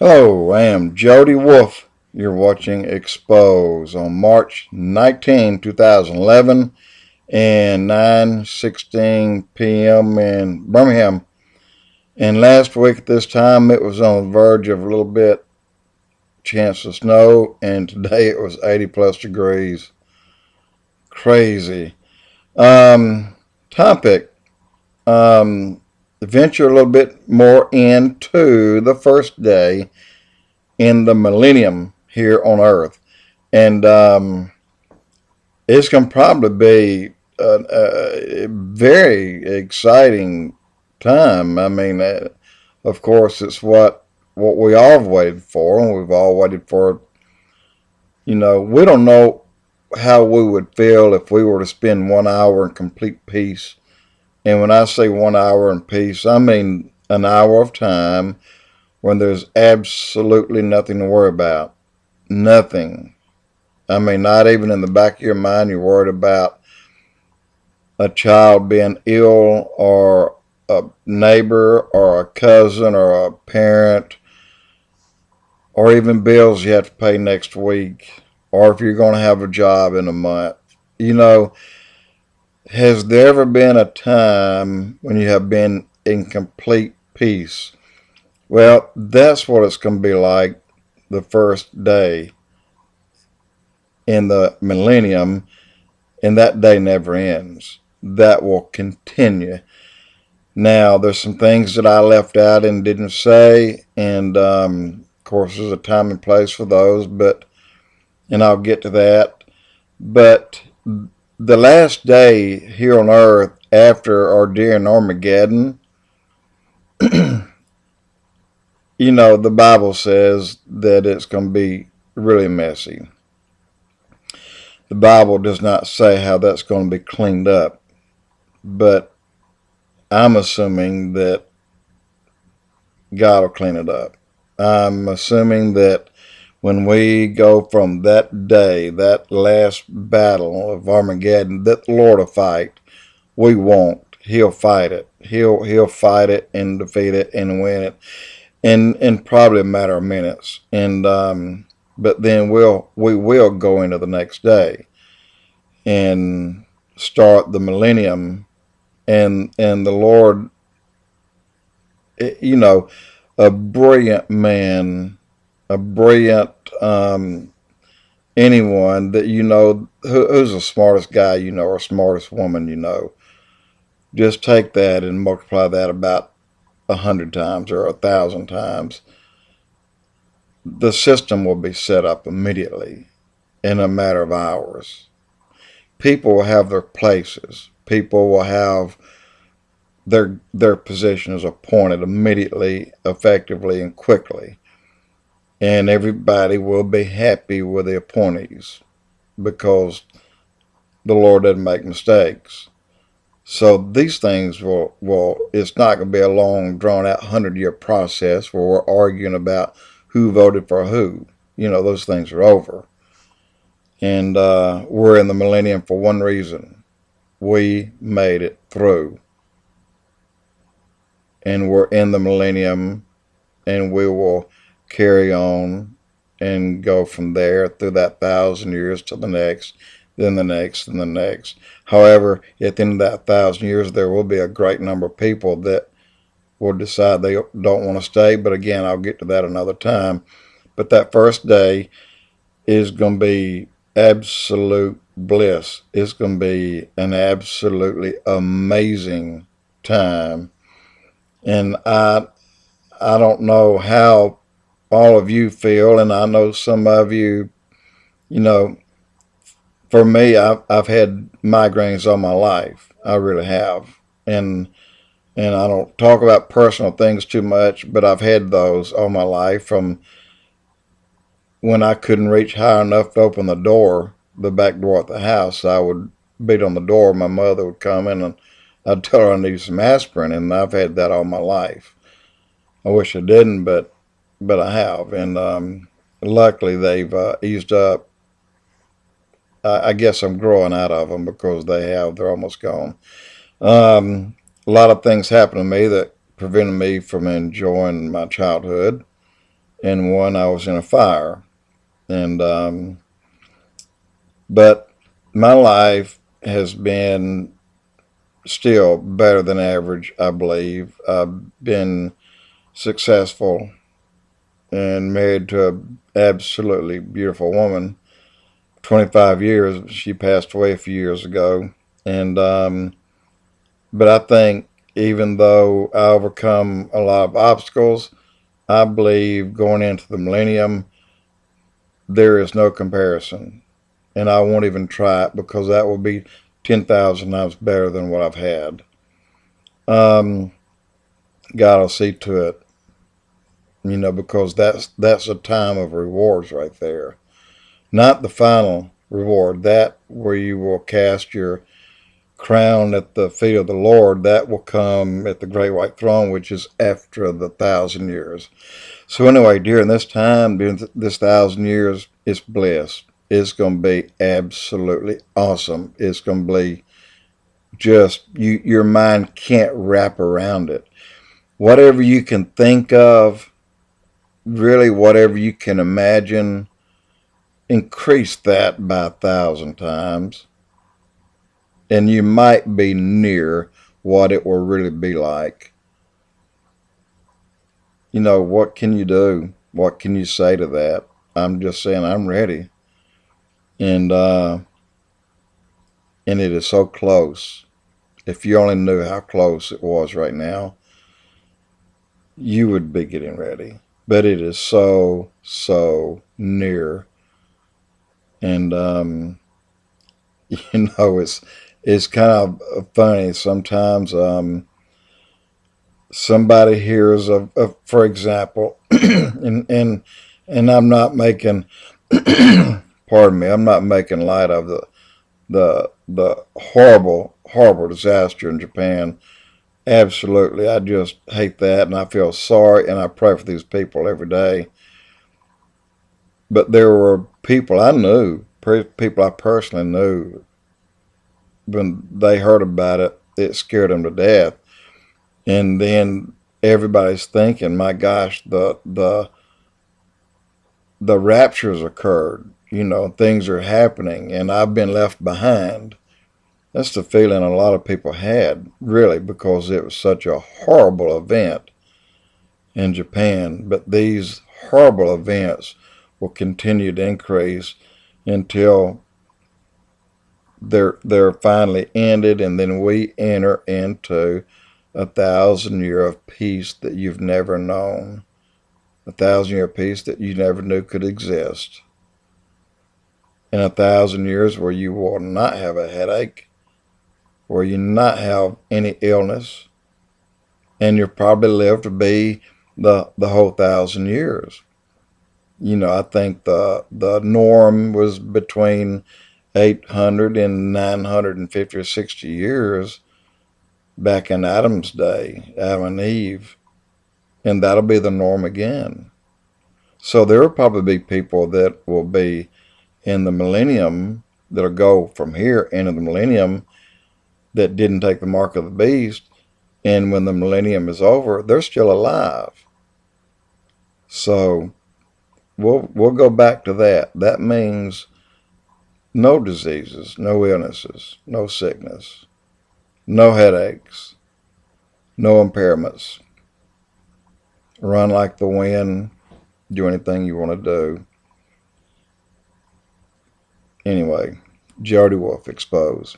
Hello, I am Jody Wolf. You're watching EXPOZ on March 19, 2011 and 9:16 p.m. in Birmingham. And last week at this time it was on the verge of a little bit chance of snow, and today it was 80 plus degrees. Crazy. Topic. Venture a little bit more into the first day in the Millennium here on Earth. And it's going to probably be a very exciting time. I mean, of course, it's what we all have waited for, and we've all waited for. We don't know how we would feel if we were to spend 1 hour in complete peace. And when I say 1 hour in peace, I mean an hour of time when there's absolutely nothing to worry about. Nothing. I mean, not even in the back of your mind you're worried about a child being ill, or a neighbor, or a cousin, or a parent, or even bills you have to pay next week, or if you're going to have a job in a month. Has there ever been a time when you have been in complete peace? Well, that's what it's going to be like the first day in the Millennium, and that day never ends. That will continue. Now, there's some things that I left out and didn't say, and of course there's a time and place for those, and I'll get to that. But the last day here on Earth after or during Armageddon, the Bible says that it's going to be really messy. The Bible does not say how that's going to be cleaned up, but I'm assuming that God will clean it up. I'm assuming that when we go from that day, that last battle of Armageddon, that the Lord will fight. We won't. He'll fight it. He'll fight it and defeat it and win it in probably a matter of minutes. And but then we will go into the next day and start the Millennium, and the Lord, a brilliant man, a brilliant anyone that who's the smartest guy or smartest woman just take that and multiply that about 100 times or 1,000 times. The system will be set up immediately in a matter of hours. People will have their places. People will have their positions appointed immediately, effectively, and quickly. And everybody will be happy with the appointees because the Lord doesn't make mistakes. So these things it's not going to be a long, drawn-out 100-year process where we're arguing about who voted for who. Those things are over. And we're in the Millennium for one reason. We made it through. And we're in the Millennium, and we will carry on and go from there through that 1,000 years to the next, then the next, and the next. However, at the end of that 1,000 years, there will be a great number of people that will decide they don't want to stay. But again, I'll get to that another time. But that first day is going to be absolute bliss. It's going to be an absolutely amazing time. And I don't know how all of you feel, and I know some of you, for me, I've had migraines all my life. I really have. And I don't talk about personal things too much, but I've had those all my life, from when I couldn't reach high enough to open the door, the back door at the house. I would beat on the door. My mother would come in, and I'd tell her I needed some aspirin, and I've had that all my life. I wish I didn't, but I have, and luckily they've eased up. I guess I'm growing out of them because they're almost gone. A lot of things happened to me that prevented me from enjoying my childhood, and one I was in a fire. And but my life has been still better than average, I believe. I've been successful and married to an absolutely beautiful woman. 25 years. She passed away a few years ago. And but I think even though I overcome a lot of obstacles, I believe going into the millennium, there is no comparison. And I won't even try it because that will be 10,000 times better than what I've had. Um, God will see to it, because that's a time of rewards right there. Not the final reward, that where you will cast your crown at the feet of the Lord, that will come at the great white throne, which is after the 1,000 years. So anyway, during this time, during this 1,000 years, it's bliss. It's going to be absolutely awesome. It's going to be just, your mind can't wrap around it. Whatever you can think of, really whatever you can imagine, increase that by 1,000 times, and you might be near what it will really be like. What can you do? What can you say to that? I'm just saying I'm ready. And it is so close. If you only knew how close it was right now, you would be getting ready. But it is so, so near. And it's kind of funny sometimes. Somebody hears of, for example, and I'm not making, pardon me, I'm not making light of the horrible, horrible disaster in Japan. Absolutely, I just hate that, and I feel sorry, and I pray for these people every day. But there were people I knew, people I personally knew, when they heard about it, it scared them to death. And then everybody's thinking, my gosh, the rapture's occurred. Things are happening, and I've been left behind. That's the feeling a lot of people had, really, because it was such a horrible event in Japan. But these horrible events will continue to increase until they're finally ended, and then we enter into 1,000 year of peace that you've never known. 1,000 year peace that you never knew could exist. In 1,000 years where you will not have a headache, where you not have any illness, and you'll probably live to be the whole 1,000 years. I think the norm was between 800 and 950 or 60 years back in Adam's day, Adam and Eve, and that'll be the norm again. So there will probably be people that will be in the millennium, that'll go from here into the millennium, that didn't take the mark of the beast, and when the millennium is over, they're still alive. So we'll go back to that. That means no diseases, no illnesses, no sickness, no headaches, no impairments. Run like the wind, do anything you want to do. Anyway, Jody Wolf, EXPOZ.